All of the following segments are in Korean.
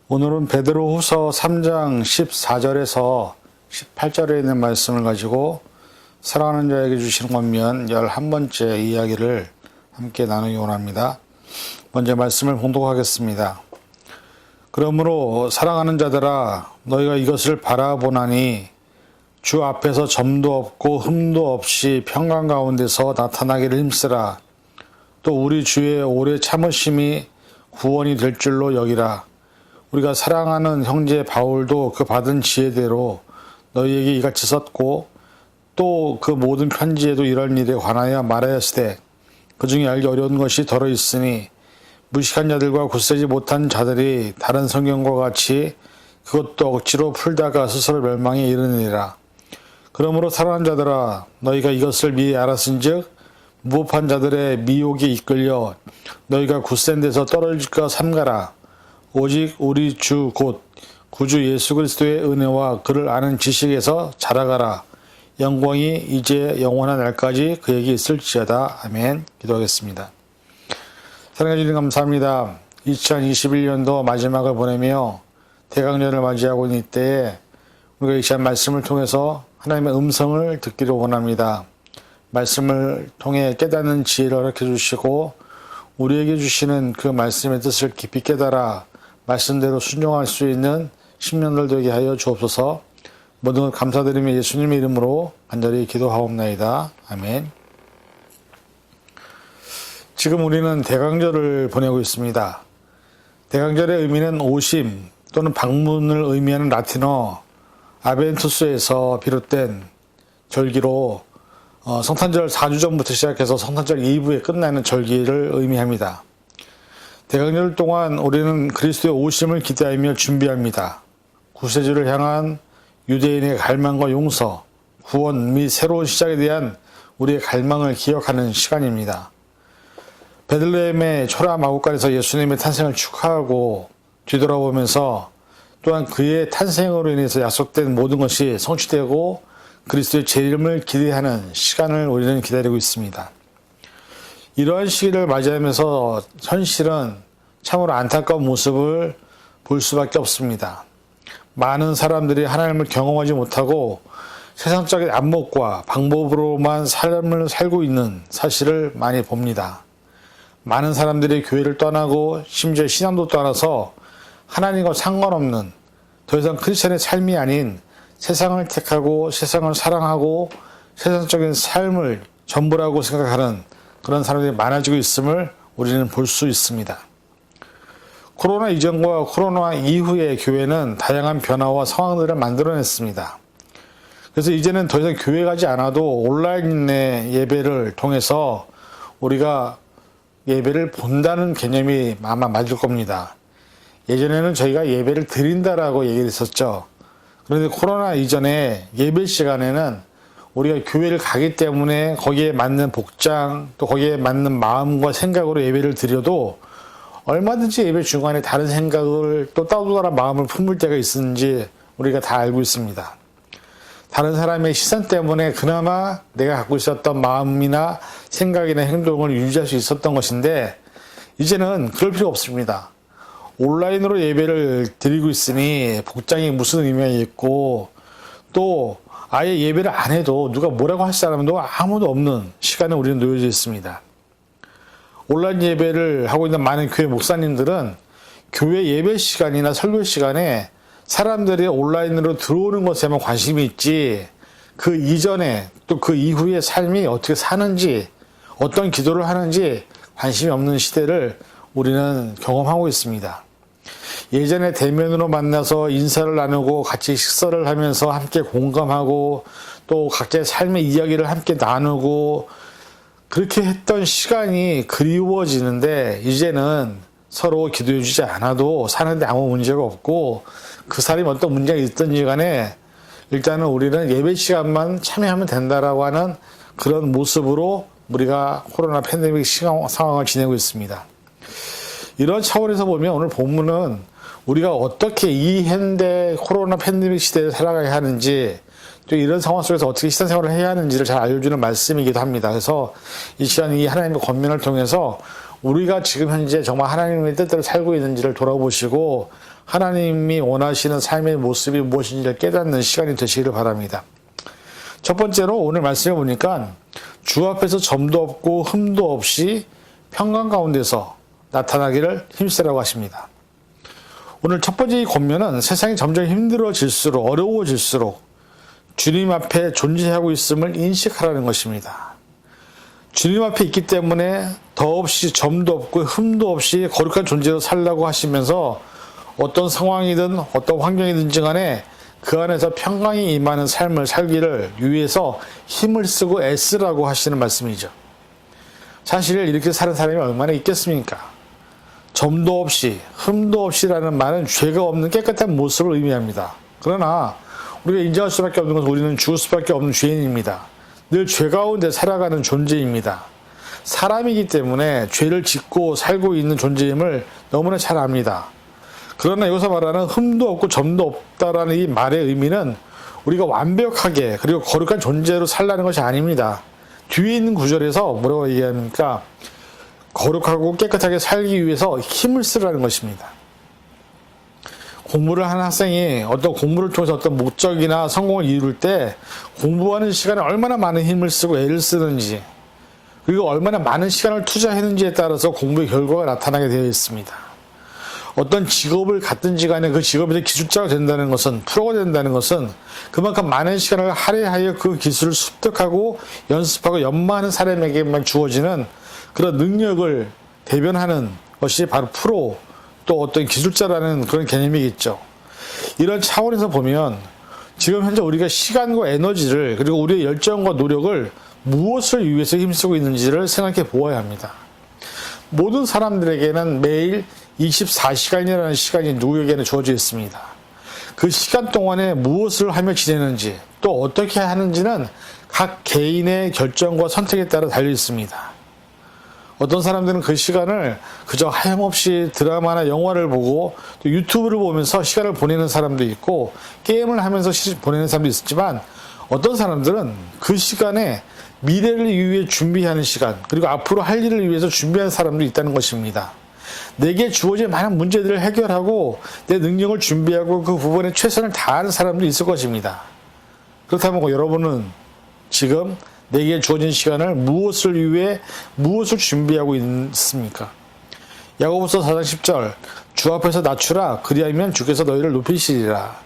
오늘은 베드로후서 3장 14절에서 18절에 있는 말씀을 가지고 사랑하는 자에게 주시는 권면 11번째 이야기를 함께 나누기 원합니다. 먼저 말씀을 봉독하겠습니다. 그러므로 사랑하는 자들아 너희가 이것을 바라보나니 주 앞에서 점도 없고 흠도 없이 평강 가운데서 나타나기를 힘쓰라. 또 우리 주의 오래 참으심이 구원이 될 줄로 여기라. 우리가 사랑하는 형제 바울도 그 받은 지혜대로 너희에게 이같이 썼고 또 그 모든 편지에도 이런 일에 관하여 말하였으되 그 중에 알기 어려운 것이 더러 있으니 무식한 자들과 굳세지 못한 자들이 다른 성경과 같이 그것도 억지로 풀다가 스스로 멸망에 이르느니라. 그러므로 사랑하는 자들아 너희가 이것을 미리 알았은즉 무법한 자들의 미혹에 이끌려 너희가 굳센 데서 떨어질까 삼가라. 오직 우리 주 곧 구주 예수 그리스도의 은혜와 그를 아는 지식에서 자라가라. 영광이 이제 영원한 날까지 그에게 있을지어다. 아멘. 기도하겠습니다. 사랑해 주님 감사합니다. 2021년도 마지막을 보내며 대강절을 맞이하고 있는 이때에 우리가 이 시간 말씀을 통해서 하나님의 음성을 듣기를 원합니다. 말씀을 통해 깨닫는 지혜를 허락해 주시고 우리에게 주시는 그 말씀의 뜻을 깊이 깨달아 말씀대로 순종할 수 있는 심령들 되게 하여 주옵소서. 모든 것 감사드리며 예수님의 이름으로 간절히 기도하옵나이다. 아멘. 지금 우리는 대강절을 보내고 있습니다. 대강절의 의미는 오심 또는 방문을 의미하는 라틴어 아벤투스에서 비롯된 절기로 성탄절 4주 전부터 시작해서 성탄절 이브에 끝나는 절기를 의미합니다. 대강절 동안 우리는 그리스도의 오심을 기대하며 준비합니다. 구세주를 향한 유대인의 갈망과 용서, 구원 및 새로운 시작에 대한 우리의 갈망을 기억하는 시간입니다. 베들레헴의 초라 마구간에서 예수님의 탄생을 축하하고 뒤돌아보면서 또한 그의 탄생으로 인해서 약속된 모든 것이 성취되고 그리스도의 재림을 기대하는 시간을 우리는 기다리고 있습니다. 이러한 시기를 맞이하면서 현실은 참으로 안타까운 모습을 볼 수밖에 없습니다. 많은 사람들이 하나님을 경험하지 못하고 세상적인 안목과 방법으로만 삶을 살고 있는 사실을 많이 봅니다. 많은 사람들이 교회를 떠나고 심지어 신앙도 떠나서 하나님과 상관없는 더 이상 크리스천의 삶이 아닌 세상을 택하고 세상을 사랑하고 세상적인 삶을 전부라고 생각하는 그런 사람들이 많아지고 있음을 우리는 볼 수 있습니다. 코로나 이전과 코로나 이후의 교회는 다양한 변화와 상황들을 만들어냈습니다. 그래서 이제는 더 이상 교회 가지 않아도 온라인의 예배를 통해서 우리가 예배를 본다는 개념이 아마 맞을 겁니다. 예전에는 저희가 예배를 드린다라고 얘기를 했었죠. 그런데 코로나 이전에 예배 시간에는 우리가 교회를 가기 때문에 거기에 맞는 복장 또 거기에 맞는 마음과 생각으로 예배를 드려도 얼마든지 예배 중간에 다른 생각을 또 다른 마음을 품을 때가 있는지 우리가 다 알고 있습니다. 다른 사람의 시선 때문에 그나마 내가 갖고 있었던 마음이나 생각이나 행동을 유지할 수 있었던 것인데 이제는 그럴 필요 없습니다. 온라인으로 예배를 드리고 있으니 복장이 무슨 의미가 있고 또 아예 예배를 안 해도 누가 뭐라고 할 사람도 아무도 없는 시간에 우리는 놓여져 있습니다. 온라인 예배를 하고 있는 많은 교회 목사님들은 교회 예배 시간이나 설교 시간에 사람들이 온라인으로 들어오는 것에만 관심이 있지 그 이전에 또 그 이후의 삶이 어떻게 사는지 어떤 기도를 하는지 관심이 없는 시대를 우리는 경험하고 있습니다. 예전에 대면으로 만나서 인사를 나누고 같이 식사를 하면서 함께 공감하고 또 각자의 삶의 이야기를 함께 나누고 그렇게 했던 시간이 그리워지는데 이제는 서로 기도해 주지 않아도 사는데 아무 문제가 없고 그 사람이 어떤 문제가 있든지 간에 일단은 우리는 예배 시간만 참여하면 된다라고 하는 그런 모습으로 우리가 코로나 팬데믹 상황을 지내고 있습니다. 이런 차원에서 보면 오늘 본문은 우리가 어떻게 이 현대 코로나 팬데믹 시대에 살아가야 하는지 또 이런 상황 속에서 어떻게 신앙생활을 해야 하는지를 잘 알려주는 말씀이기도 합니다. 그래서 이 시간 이 하나님의 권면을 통해서 우리가 지금 현재 정말 하나님의 뜻대로 살고 있는지를 돌아보시고 하나님이 원하시는 삶의 모습이 무엇인지를 깨닫는 시간이 되시기를 바랍니다. 첫 번째로 오늘 말씀해 보니까 주 앞에서 점도 없고 흠도 없이 평강 가운데서 나타나기를 힘쓰라고 하십니다. 오늘 첫 번째 이 권면은 세상이 점점 힘들어질수록 어려워질수록 주님 앞에 존재하고 있음을 인식하라는 것입니다. 주님 앞에 있기 때문에 더없이 점도 없고 흠도 없이 거룩한 존재로 살라고 하시면서 어떤 상황이든 어떤 환경이든지 간에 그 안에서 평강이 임하는 삶을 살기를 위해서 힘을 쓰고 애쓰라고 하시는 말씀이죠. 사실 이렇게 사는 사람이 얼마나 있겠습니까? 점도 없이 흠도 없이라는 말은 죄가 없는 깨끗한 모습을 의미합니다. 그러나 우리가 인정할 수밖에 없는 것은 우리는 죽을 수밖에 없는 죄인입니다. 늘 죄 가운데 살아가는 존재입니다. 사람이기 때문에 죄를 짓고 살고 있는 존재임을 너무나 잘 압니다. 그러나 여기서 말하는 흠도 없고 점도 없다라는 이 말의 의미는 우리가 완벽하게 그리고 거룩한 존재로 살라는 것이 아닙니다. 뒤에 있는 구절에서 뭐라고 얘기합니까? 거룩하고 깨끗하게 살기 위해서 힘을 쓰라는 것입니다. 공부를 하는 학생이 어떤 공부를 통해서 어떤 목적이나 성공을 이룰 때 공부하는 시간에 얼마나 많은 힘을 쓰고 애를 쓰는지 그리고 얼마나 많은 시간을 투자했는지에 따라서 공부의 결과가 나타나게 되어 있습니다. 어떤 직업을 갖든지 간에 그 직업에서 기술자가 된다는 것은 프로가 된다는 것은 그만큼 많은 시간을 할애하여 그 기술을 습득하고 연습하고 연마하는 사람에게만 주어지는 그런 능력을 대변하는 것이 바로 프로 또 어떤 기술자라는 그런 개념이겠죠. 이런 차원에서 보면 지금 현재 우리가 시간과 에너지를 그리고 우리의 열정과 노력을 무엇을 위해서 힘쓰고 있는지를 생각해 보아야 합니다. 모든 사람들에게는 매일 24시간이라는 시간이 누구에게는 주어져 있습니다. 그 시간 동안에 무엇을 하며 지내는지 또 어떻게 하는지는 각 개인의 결정과 선택에 따라 달려 있습니다. 어떤 사람들은 그 시간을 그저 하염없이 드라마나 영화를 보고 또 유튜브를 보면서 시간을 보내는 사람도 있고 게임을 하면서 보내는 사람도 있지만 어떤 사람들은 그 시간에 미래를 위해 준비하는 시간 그리고 앞으로 할 일을 위해서 준비하는 사람도 있다는 것입니다. 내게 주어진 많은 문제들을 해결하고 내 능력을 준비하고 그 부분에 최선을 다하는 사람도 있을 것입니다. 그렇다면 여러분은 지금 내게 주어진 시간을 무엇을 위해 무엇을 준비하고 있습니까? 야고보서 4장 10절 주 앞에서 낮추라 그리하면 주께서 너희를 높이시리라.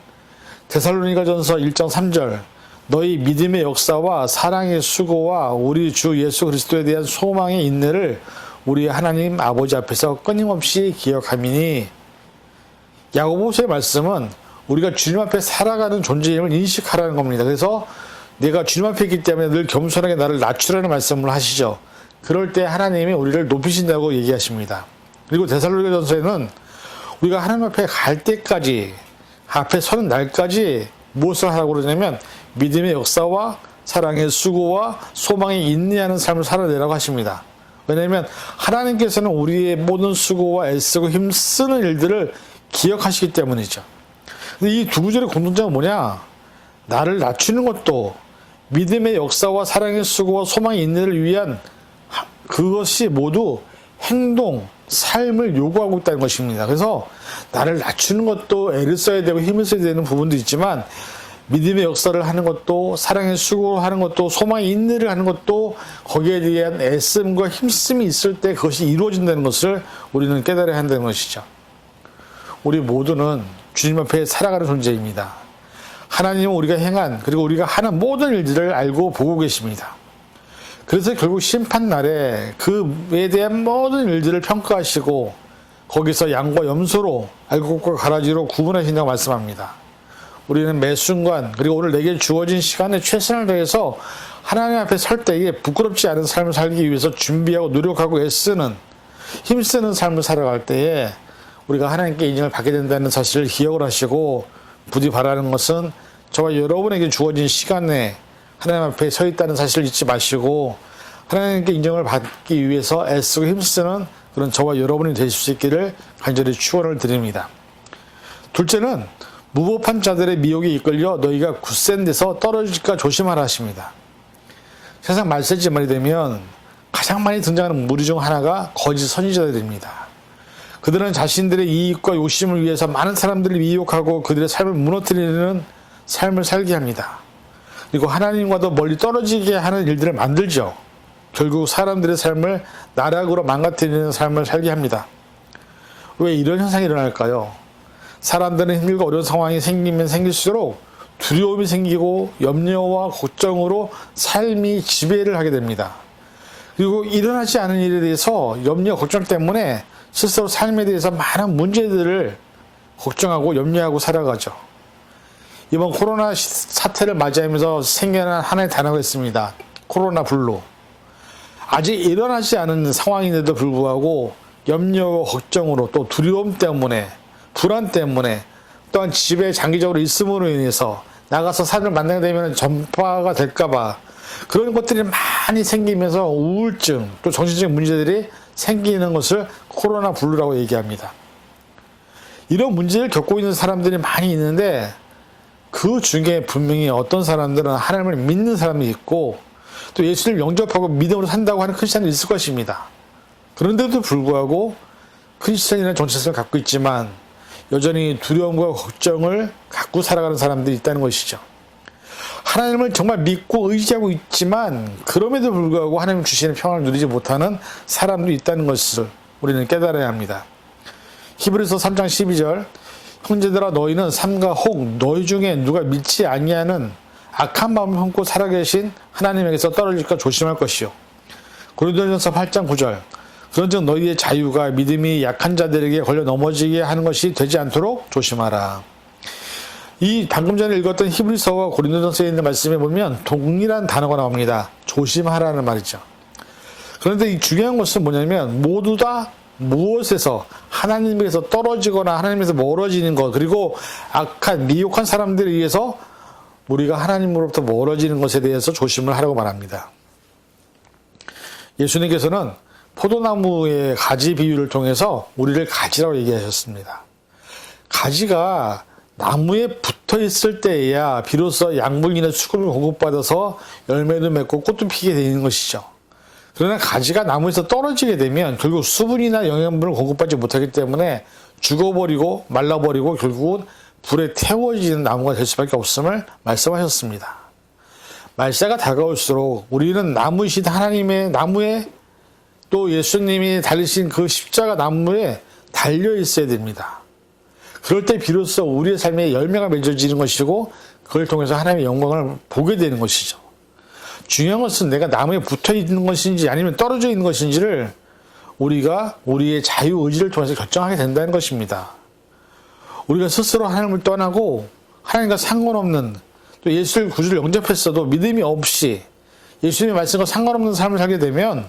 데살로니가전서 1장 3절 너희 믿음의 역사와 사랑의 수고와 우리 주 예수 그리스도에 대한 소망의 인내를 우리 하나님 아버지 앞에서 끊임없이 기억하미니. 야고보서의 말씀은 우리가 주님 앞에 살아가는 존재임을 인식하라는 겁니다. 그래서 내가 주님 앞에 있기 때문에 늘 겸손하게 나를 낮추라는 말씀을 하시죠. 그럴 때 하나님이 우리를 높이신다고 얘기하십니다. 그리고 데살로니가전서에는 우리가 하나님 앞에 갈 때까지 앞에 서는 날까지 무엇을 하라고 그러냐면 믿음의 역사와 사랑의 수고와 소망의 인내하는 삶을 살아내라고 하십니다. 왜냐하면 하나님께서는 우리의 모든 수고와 애쓰고 힘쓰는 일들을 기억하시기 때문이죠. 근데 이 두 구절의 공통점은 뭐냐? 나를 낮추는 것도 믿음의 역사와 사랑의 수고와 소망의 인내를 위한 그것이 모두 행동, 삶을 요구하고 있다는 것입니다. 그래서 나를 낮추는 것도 애를 써야 되고 힘을 써야 되는 부분도 있지만 믿음의 역사를 하는 것도 사랑의 수고를 하는 것도 소망의 인내를 하는 것도 거기에 대한 애씀과 힘씀이 있을 때 그것이 이루어진다는 것을 우리는 깨달아야 한다는 것이죠. 우리 모두는 주님 앞에 살아가는 존재입니다. 하나님은 우리가 행한 그리고 우리가 하는 모든 일들을 알고 보고 계십니다. 그래서 결국 심판날에 그에 대한 모든 일들을 평가하시고 거기서 양과 염소로 알곡과 가라지로 구분하신다고 말씀합니다. 우리는 매 순간 그리고 오늘 내게 주어진 시간에 최선을 다해서 하나님 앞에 설 때에 부끄럽지 않은 삶을 살기 위해서 준비하고 노력하고 애쓰는 힘쓰는 삶을 살아갈 때에 우리가 하나님께 인정을 받게 된다는 사실을 기억을 하시고 부디 바라는 것은 저와 여러분에게 주어진 시간에 하나님 앞에 서 있다는 사실을 잊지 마시고 하나님께 인정을 받기 위해서 애쓰고 힘쓰는 그런 저와 여러분이 되실 수 있기를 간절히 축원을 드립니다. 둘째는 무법한 자들의 미혹에 이끌려 너희가 굳센 데서 떨어질까 조심하라 하십니다. 세상 말세지 말이 되면 가장 많이 등장하는 무리 중 하나가 거짓 선지자들입니다. 그들은 자신들의 이익과 욕심을 위해서 많은 사람들을 미혹하고 그들의 삶을 무너뜨리는 삶을 살게 합니다. 그리고 하나님과도 멀리 떨어지게 하는 일들을 만들죠. 결국 사람들의 삶을 나락으로 망가뜨리는 삶을 살게 합니다. 왜 이런 현상이 일어날까요? 사람들은 힘들고 어려운 상황이 생기면 생길수록 두려움이 생기고 염려와 걱정으로 삶이 지배를 하게 됩니다. 그리고 일어나지 않은 일에 대해서 염려, 걱정 때문에 스스로 삶에 대해서 많은 문제들을 걱정하고 염려하고 살아가죠. 이번 코로나 사태를 맞이하면서 생겨난 하나의 단어가 있습니다. 코로나 블루. 아직 일어나지 않은 상황인데도 불구하고 염려와 걱정으로 또 두려움 때문에 불안 때문에 또한 집에 장기적으로 있음으로 인해서 나가서 사람을 만나게 되면 전파가 될까봐 그런 것들이 많이 생기면서 우울증 또 정신적인 문제들이 생기는 것을 코로나 블루라고 얘기합니다. 이런 문제를 겪고 있는 사람들이 많이 있는데 그 중에 분명히 어떤 사람들은 하나님을 믿는 사람이 있고 또 예수를 영접하고 믿음으로 산다고 하는 크리스찬이 있을 것입니다. 그런데도 불구하고 크리스찬이라는 정체성을 갖고 있지만 여전히 두려움과 걱정을 갖고 살아가는 사람들이 있다는 것이죠. 하나님을 정말 믿고 의지하고 있지만 그럼에도 불구하고 하나님 주시는 평안을 누리지 못하는 사람들이 있다는 것을 우리는 깨달아야 합니다. 히브리서 3장 12절 형제들아 너희는 삼가 혹 너희 중에 누가 믿지 아니하는 악한 마음을 품고 살아계신 하나님에게서 떨어질까 조심할 것이요. 고린도전서 8장 9절 그런즉 너희의 자유가 믿음이 약한 자들에게 걸려 넘어지게 하는 것이 되지 않도록 조심하라. 이 방금 전에 읽었던 히브리서와 고린도전서에 있는 말씀에 보면 동일한 단어가 나옵니다. 조심하라는 말이죠. 그런데 이 중요한 것은 뭐냐면 모두 다 무엇에서 하나님에게서 떨어지거나 하나님에서 멀어지는 것 그리고 악한 미혹한 사람들에 의해서 우리가 하나님으로부터 멀어지는 것에 대해서 조심을 하라고 말합니다. 예수님께서는 포도나무의 가지 비유를 통해서 우리를 가지라고 얘기하셨습니다. 가지가 나무에 붙어 있을 때에야 비로소 양분이나 수분을 공급받아서 열매도 맺고 꽃도 피게 되는 것이죠. 그러나 가지가 나무에서 떨어지게 되면 결국 수분이나 영양분을 공급받지 못하기 때문에 죽어버리고 말라버리고 결국은 불에 태워지는 나무가 될 수밖에 없음을 말씀하셨습니다. 말세가 다가올수록 우리는 나무이신 하나님의 나무에 또 예수님이 달리신 그 십자가 나무에 달려 있어야 됩니다. 그럴 때 비로소 우리의 삶에 열매가 맺어지는 것이고 그걸 통해서 하나님의 영광을 보게 되는 것이죠. 중요한 것은 내가 나무에 붙어 있는 것인지 아니면 떨어져 있는 것인지를 우리가 우리의 자유의지를 통해서 결정하게 된다는 것입니다. 우리가 스스로 하나님을 떠나고 하나님과 상관없는 또 예수를 구주를 영접했어도 믿음이 없이 예수님의 말씀과 상관없는 삶을 살게 되면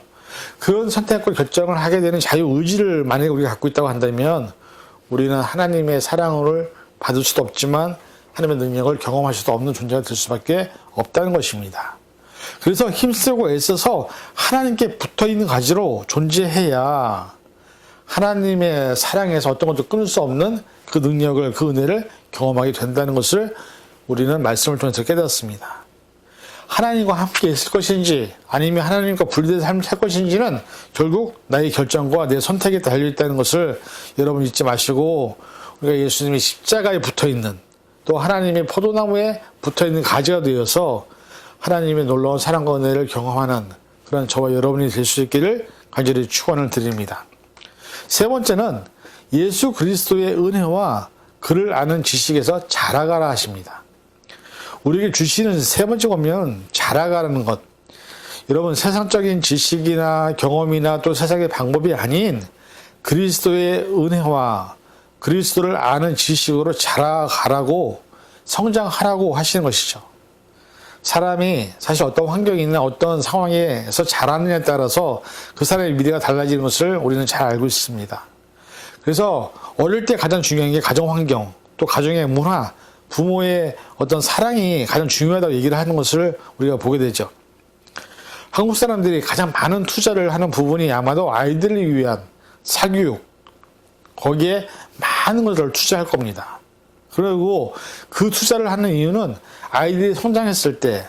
그런 선택과 결정을 하게 되는 자유의지를 만약에 우리가 갖고 있다고 한다면 우리는 하나님의 사랑을 받을 수도 없지만 하나님의 능력을 경험할 수도 없는 존재가 될 수밖에 없다는 것입니다. 그래서 힘쓰고 애써서 하나님께 붙어있는 가지로 존재해야 하나님의 사랑에서 어떤 것도 끊을 수 없는 그 능력을 그 은혜를 경험하게 된다는 것을 우리는 말씀을 통해서 깨닫습니다. 하나님과 함께 있을 것인지 아니면 하나님과 분리된 삶을 살 것인지는 결국 나의 결정과 내 선택에 달려있다는 것을 여러분 잊지 마시고 우리가 예수님이 십자가에 붙어있는 또 하나님의 포도나무에 붙어있는 가지가 되어서 하나님의 놀라운 사랑과 은혜를 경험하는 그런 저와 여러분이 될 수 있기를 간절히 축원을 드립니다. 세 번째는 예수 그리스도의 은혜와 그를 아는 지식에서 자라가라 하십니다. 우리에게 주시는 세 번째 권면은 자라가라는 것. 여러분 세상적인 지식이나 경험이나 또 세상의 방법이 아닌 그리스도의 은혜와 그리스도를 아는 지식으로 자라가라고 성장하라고 하시는 것이죠. 사람이 사실 어떤 환경이나 어떤 상황에서 자라느냐에 따라서 그 사람의 미래가 달라지는 것을 우리는 잘 알고 있습니다. 그래서 어릴 때 가장 중요한 게 가정 환경, 또 가정의 문화, 부모의 어떤 사랑이 가장 중요하다고 얘기를 하는 것을 우리가 보게 되죠. 한국 사람들이 가장 많은 투자를 하는 부분이 아마도 아이들을 위한 사교육, 거기에 많은 것을 투자할 겁니다. 그리고 그 투자를 하는 이유는 아이들이 성장했을 때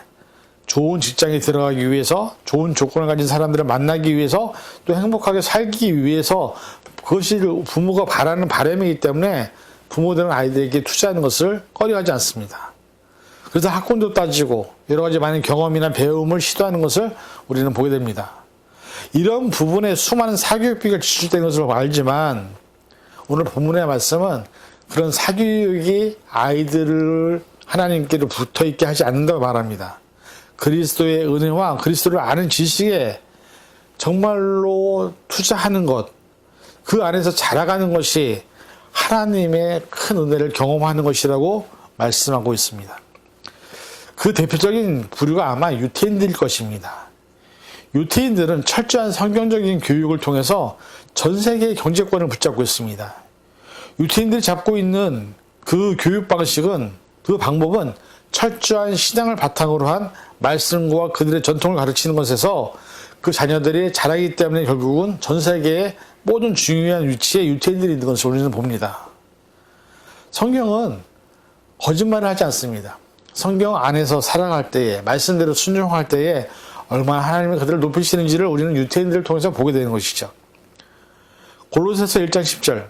좋은 직장에 들어가기 위해서, 좋은 조건을 가진 사람들을 만나기 위해서, 또 행복하게 살기 위해서, 그것이 부모가 바라는 바람이기 때문에 부모들은 아이들에게 투자하는 것을 꺼려하지 않습니다. 그래서 학군도 따지고 여러 가지 많은 경험이나 배움을 시도하는 것을 우리는 보게 됩니다. 이런 부분에 수많은 사교육비가 지출되는 것을 알지만 오늘 본문의 말씀은 그런 사교육이 아이들을 하나님께로 붙어있게 하지 않는다고 말합니다. 그리스도의 은혜와 그리스도를 아는 지식에 정말로 투자하는 것, 그 안에서 자라가는 것이 하나님의 큰 은혜를 경험하는 것이라고 말씀하고 있습니다. 그 대표적인 부류가 아마 유태인들일 것입니다. 유태인들은 철저한 성경적인 교육을 통해서 전 세계의 경제권을 붙잡고 있습니다. 유태인들이 잡고 있는 그 교육 방식은, 그 방법은 철저한 신앙을 바탕으로 한 말씀과 그들의 전통을 가르치는 것에서 그 자녀들이 자라기 때문에 결국은 전 세계의 모든 중요한 위치에 유태인들이 있는 것을 우리는 봅니다. 성경은 거짓말을 하지 않습니다. 성경 안에서 살아갈 때에, 말씀대로 순종할 때에 얼마나 하나님이 그들을 높이시는지를 우리는 유태인들을 통해서 보게 되는 것이죠. 골로새서 1장 10절,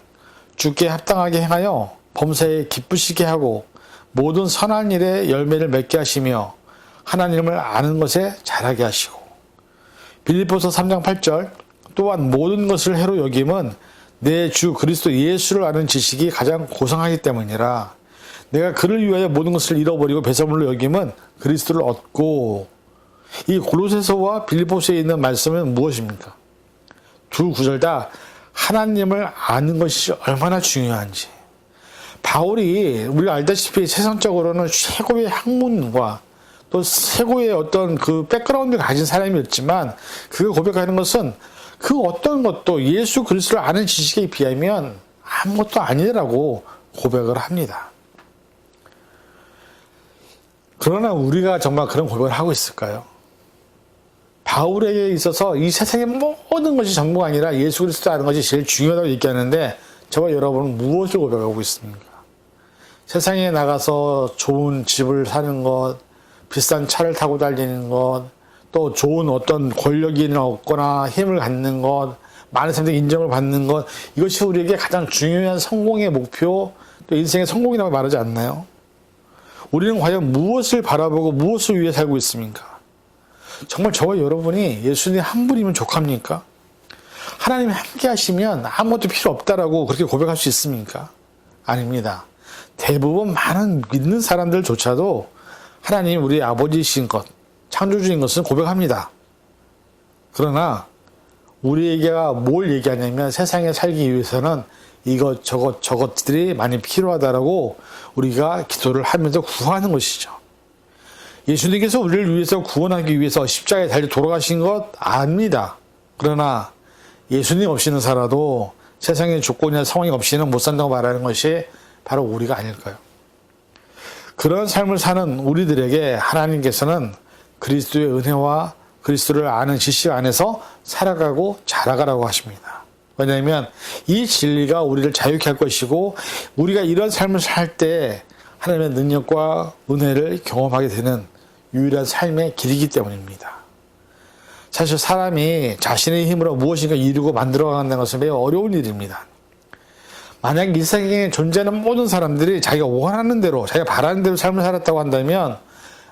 주께 합당하게 행하여 범사에 기쁘시게 하고 모든 선한 일에 열매를 맺게 하시며 하나님을 아는 것에 잘하게 하시고, 빌립보서 3장 8절, 또한 모든 것을 해로 여김은 내 주 그리스도 예수를 아는 지식이 가장 고상하기 때문이라. 내가 그를 위하여 모든 것을 잃어버리고 배설물로 여김은 그리스도를 얻고. 이 골로새서와 빌립보서에 있는 말씀은 무엇입니까? 두 구절 다 하나님을 아는 것이 얼마나 중요한지. 바울이 우리가 알다시피 세상적으로는 최고의 학문과 또 최고의 어떤 그 백그라운드를 가진 사람이었지만, 그가 고백하는 것은 그 어떤 것도 예수 그리스도를 아는 지식에 비하면 아무것도 아니라고 고백을 합니다. 그러나 우리가 정말 그런 고백을 하고 있을까요? 바울에게 있어서 이 세상의 모든 것이 전부가 아니라 예수 그리스도 아는 것이 제일 중요하다고 얘기하는데, 저와 여러분은 무엇을 고백하고 있습니까? 세상에 나가서 좋은 집을 사는 것, 비싼 차를 타고 달리는 것, 또 좋은 어떤 권력이 얻거나 힘을 갖는 것, 많은 사람들의 인정을 받는 것, 이것이 우리에게 가장 중요한 성공의 목표, 또 인생의 성공이라고 말하지 않나요? 우리는 과연 무엇을 바라보고 무엇을 위해 살고 있습니까? 정말 저와 여러분이 예수님 한 분이면 족합니까? 하나님이 함께 하시면 아무것도 필요 없다라고 그렇게 고백할 수 있습니까? 아닙니다. 대부분 많은 믿는 사람들조차도 하나님이 우리 아버지이신 것, 창조주인 것은 고백합니다. 그러나 우리에게가 뭘 얘기하냐면 세상에 살기 위해서는 이것 저것들이 많이 필요하다라고 우리가 기도를 하면서 구하는 것이죠. 예수님께서 우리를 위해서 구원하기 위해서 십자가에 달려 돌아가신 것 압니다. 그러나 예수님 없이는 살아도 세상의 조건이나 상황이 없이는 못 산다고 말하는 것이 바로 우리가 아닐까요? 그런 삶을 사는 우리들에게 하나님께서는 그리스도의 은혜와 그리스도를 아는 지식 안에서 살아가고 자라가라고 하십니다. 왜냐하면 이 진리가 우리를 자유케 할 것이고, 우리가 이런 삶을 살 때 하나님의 능력과 은혜를 경험하게 되는 유일한 삶의 길이기 때문입니다. 사실 사람이 자신의 힘으로 무엇인가 이루고 만들어간다는 것은 매우 어려운 일입니다. 만약 이 세상에 존재하는 모든 사람들이 자기가 원하는 대로, 자기가 바라는 대로 삶을 살았다고 한다면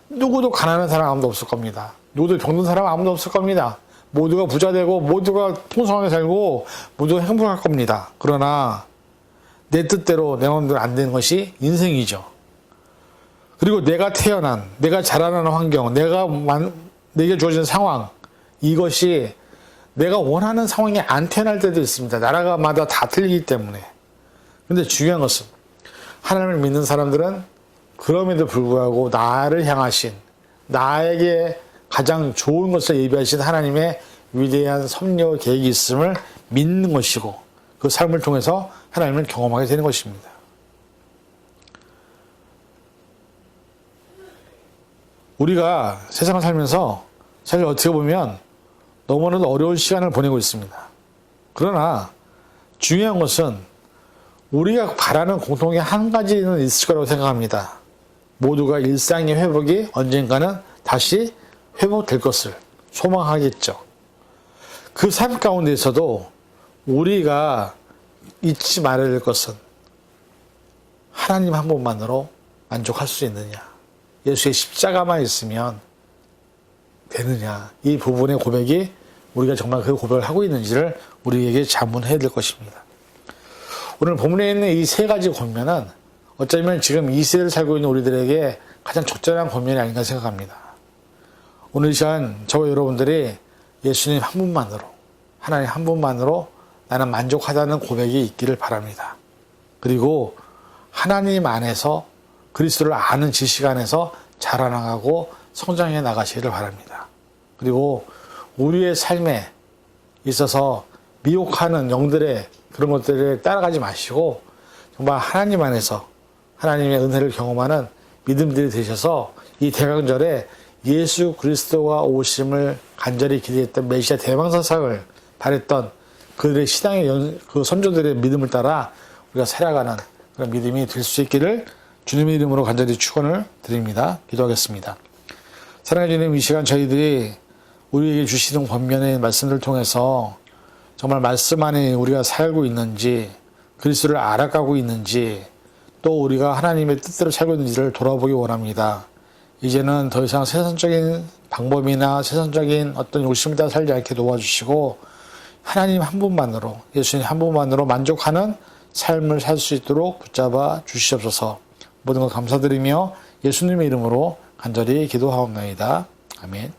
누구도 가난한 사람 아무도 없을 겁니다. 누구도 병든 사람 아무도 없을 겁니다. 모두가 부자 되고 모두가 풍성하게 살고 모두가 행복할 겁니다. 그러나 내 뜻대로 내 마음대로 안 되는 것이 인생이죠. 그리고 내가 태어난, 내가 자라나는 환경, 내게 주어진 상황, 이것이 내가 원하는 상황에 안 태어날 때도 있습니다. 나라마다 다 틀리기 때문에. 근데 중요한 것은 하나님을 믿는 사람들은 그럼에도 불구하고 나를 향하신, 나에게 가장 좋은 것을 예비하신 하나님의 위대한 섭리와 계획이 있음을 믿는 것이고, 그 삶을 통해서 하나님을 경험하게 되는 것입니다. 우리가 세상을 살면서 사실 어떻게 보면 너무나도 어려운 시간을 보내고 있습니다. 그러나 중요한 것은 우리가 바라는 공통의 한 가지는 있을 거라고 생각합니다. 모두가 일상의 회복이 언젠가는 다시 회복될 것을 소망하겠죠. 그 삶 가운데서도 우리가 잊지 말아야 될 것은 하나님 한 분만으로 만족할 수 있느냐, 예수의 십자가만 있으면 되느냐, 이 부분의 고백이 우리가 정말 그 고백을 하고 있는지를 우리에게 자문해야 될 것입니다. 오늘 본문에 있는 이 세 가지 권면은 어쩌면 지금 이 시대를 살고 있는 우리들에게 가장 적절한 권면이 아닌가 생각합니다. 오늘 이 시간 저와 여러분들이 예수님 한 분만으로, 하나님 한 분만으로 나는 만족하다는 고백이 있기를 바랍니다. 그리고 하나님 안에서 그리스도를 아는 지식 안에서 자라나가고 성장해 나가시기를 바랍니다. 그리고 우리의 삶에 있어서 미혹하는 영들의 그런 것들을 따라가지 마시고 정말 하나님 안에서 하나님의 은혜를 경험하는 믿음들이 되셔서 이 대강절에 예수 그리스도가 오심을 간절히 기대했던 메시아 대망사상을 바랬던 그들의 신앙의 그 선조들의 믿음을 따라 우리가 살아가는 그런 믿음이 될 수 있기를 주님의 이름으로 간절히 축원을 드립니다. 기도하겠습니다. 사랑해 주님, 이 시간 저희들이 우리에게 주시는 권면의 말씀을 통해서 정말 말씀 안에 우리가 살고 있는지, 그리스도를 알아가고 있는지, 또 우리가 하나님의 뜻대로 살고 있는지를 돌아보기 원합니다. 이제는 더 이상 세상적인 방법이나 세상적인 어떤 욕심을 따라 살지 않게 도와주시고 하나님 한 분만으로, 예수님 한 분만으로 만족하는 삶을 살 수 있도록 붙잡아 주시옵소서. 모든 것 감사드리며 예수님의 이름으로 간절히 기도하옵나이다. 아멘.